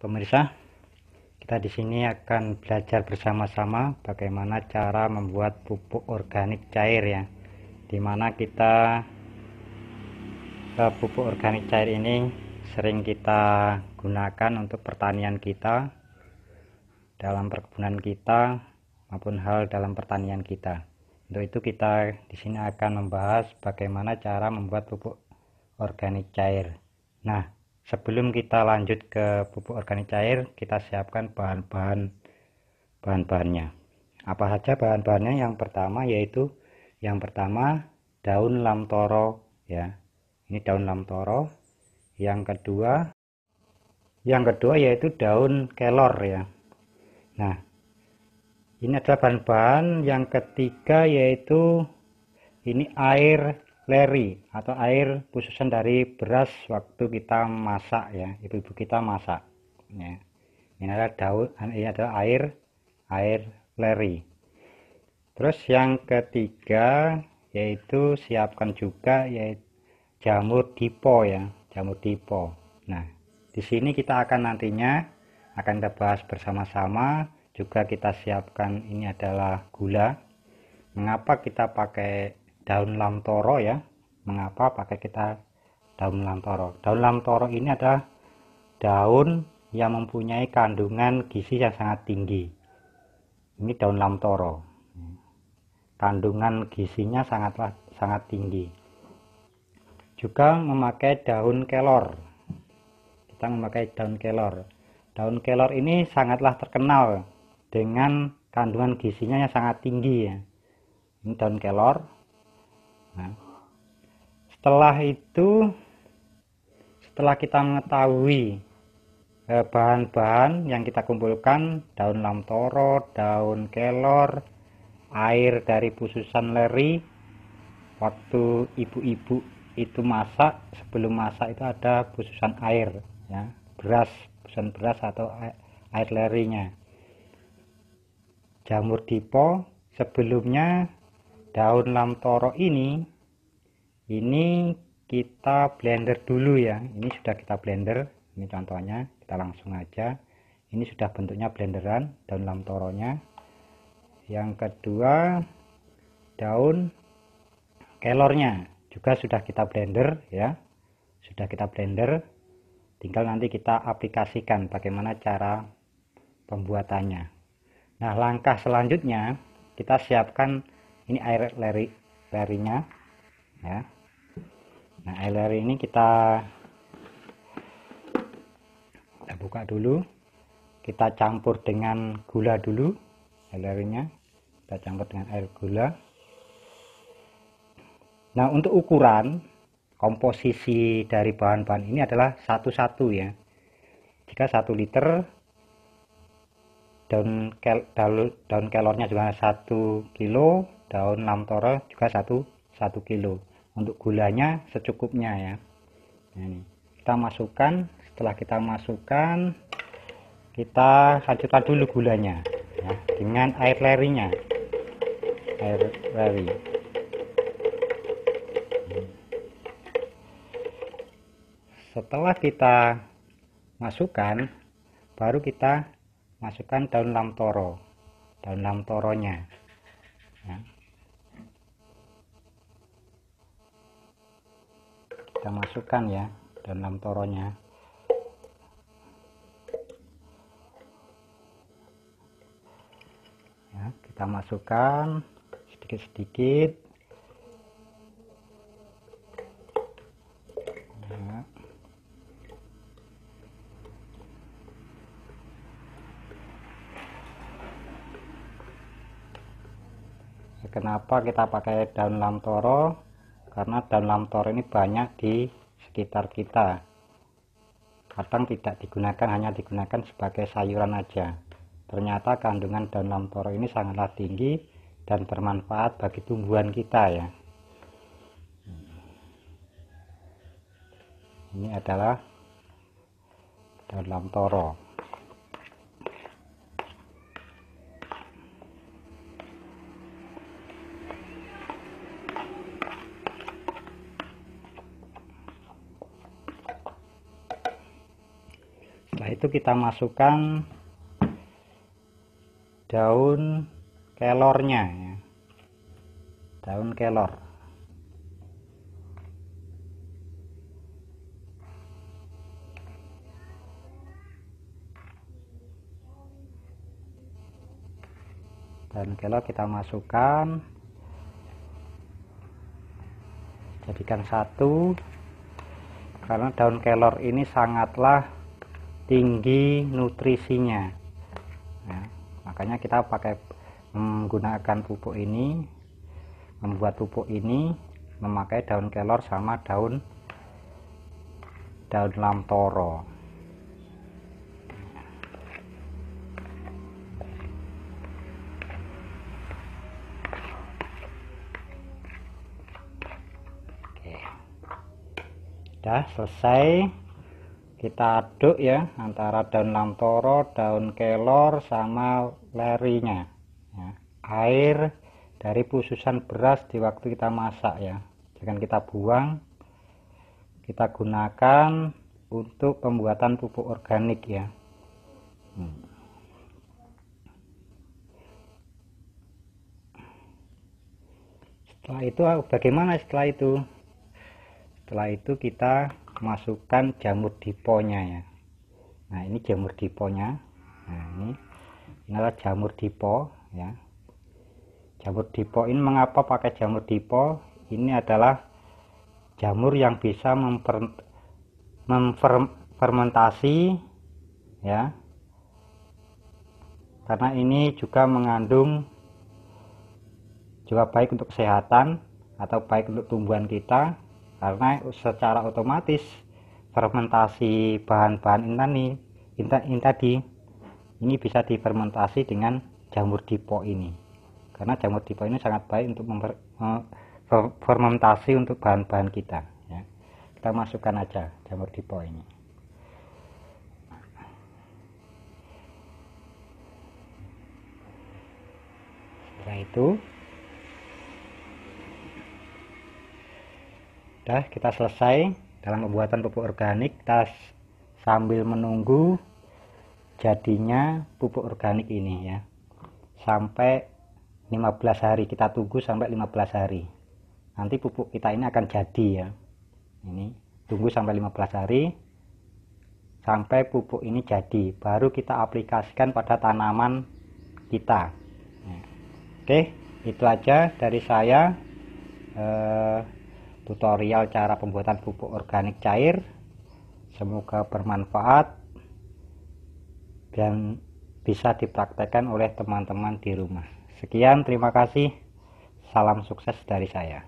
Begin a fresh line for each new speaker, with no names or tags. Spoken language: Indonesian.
Pemirsa, kita di sini akan belajar bersama-sama bagaimana cara membuat pupuk organik cair ya. Dimana kita pupuk organik cair ini sering kita gunakan untuk pertanian kita, dalam perkebunan kita maupun hal dalam pertanian kita. Untuk itu kita di sini akan membahas bagaimana cara membuat pupuk organik cair. Nah, sebelum kita lanjut ke pupuk organik cair, kita siapkan bahan-bahannya. Apa saja bahan-bahannya? Yang pertama daun lamtoro ya. Ini daun lamtoro. Yang kedua yaitu daun kelor ya. Nah, ini adalah bahan-bahan. Yang ketiga yaitu ini air leri atau air khususan dari beras waktu kita masak ya, ibu-ibu kita masak ya. Ini adalah air leri. Terus yang ketiga yaitu siapkan juga yaitu jamur dipo ya, jamur dipo. Nah, di sini kita akan nantinya kita bahas bersama-sama. Juga kita siapkan ini adalah gula. Mengapa kita pakai daun lamtoro ya? Mengapa pakai kita daun lamtoro? Daun lamtoro ini adalah daun yang mempunyai kandungan gizi yang sangat tinggi. Ini daun lamtoro. Kandungan gizinya sangat tinggi. Juga memakai daun kelor. Kita memakai daun kelor. Daun kelor ini sangatlah terkenal dengan kandungan gizinya yang sangat tinggi ya. Ini daun kelor. Nah, setelah kita mengetahui bahan-bahan yang kita kumpulkan, daun lamtoro, daun kelor, air dari bususan leri, waktu ibu-ibu itu masak, sebelum masak itu ada bususan air ya, bususan beras atau air lerinya. Jamur dipo, sebelumnya daun lamtoro ini kita blender dulu ya. Ini sudah kita blender. Ini contohnya, kita langsung aja. Ini sudah bentuknya blenderan daun lamtoronya. Yang kedua daun kelornya juga sudah kita blender ya. Sudah kita blender. Tinggal nanti kita aplikasikan bagaimana cara pembuatannya. Nah, langkah selanjutnya kita siapkan ini air lerinya ya. Nah, air leri ini kita buka dulu, kita campur dengan gula dulu. Air lerinya kita campur dengan air gula. Nah, untuk ukuran komposisi dari bahan-bahan ini adalah 1:1 ya. Jika 1 liter, daun kelornya juga 1 kilo, daun lamtoro juga 1 kilo. Untuk gulanya secukupnya ya. Nah, ini kita masukkan. Setelah kita masukkan, kita lanjutkan dulu gulanya ya, dengan air lerinya, air leri. Setelah kita masukkan, baru kita masukkan daun lamtoronya ya. Kita masukkan ya daun lamtoronya. Ya, kita masukkan sedikit-sedikit. Ya. Kenapa kita pakai daun lamtoro? Karena daun lamtoro ini banyak di sekitar kita. Kadang tidak digunakan, hanya digunakan sebagai sayuran aja. Ternyata kandungan daun lamtoro ini sangatlah tinggi dan bermanfaat bagi tumbuhan kita ya. Ini adalah daun lamtoro. Setelah itu kita masukkan daun kelornya ya. Daun kelor. Daun kelor kita masukkan, jadikan satu, karena daun kelor ini sangatlah tinggi nutrisinya ya, makanya kita pakai menggunakan pupuk ini, membuat pupuk ini memakai daun kelor sama daun lamtoro. Udah selesai, kita aduk ya antara daun lamtoro, daun kelor sama lerinya ya. Air dari pususan beras di waktu kita masak ya, jangan kita buang, kita gunakan untuk pembuatan pupuk organik ya. Setelah itu bagaimana setelah itu? Setelah itu kita masukkan jamur diponya ya. Nah ini jamur diponya. Nah ini adalah jamur dipo ya. Jamur dipo ini mengapa pakai jamur dipo? Ini adalah jamur yang bisa memfermentasi ya. Karena ini juga mengandung, juga baik untuk kesehatan atau baik untuk tumbuhan kita, karena secara otomatis fermentasi bahan-bahan ini tadi ini bisa difermentasi dengan jamur dipo ini, karena jamur dipo ini sangat baik untuk fermentasi untuk bahan-bahan kita ya. Kita masukkan aja jamur dipo ini. Setelah itu udah, kita selesai dalam pembuatan pupuk organik. Kita sambil menunggu jadinya pupuk organik ini ya, sampai 15 hari. Kita tunggu sampai 15 hari, nanti pupuk kita ini akan jadi ya. Ini tunggu sampai 15 hari sampai pupuk ini jadi, baru kita aplikasikan pada tanaman kita ya. Oke, itu aja dari saya, tutorial cara pembuatan pupuk organik cair. Semoga bermanfaat dan bisa dipraktekkan oleh teman-teman di rumah. Sekian, terima kasih. Salam sukses dari saya.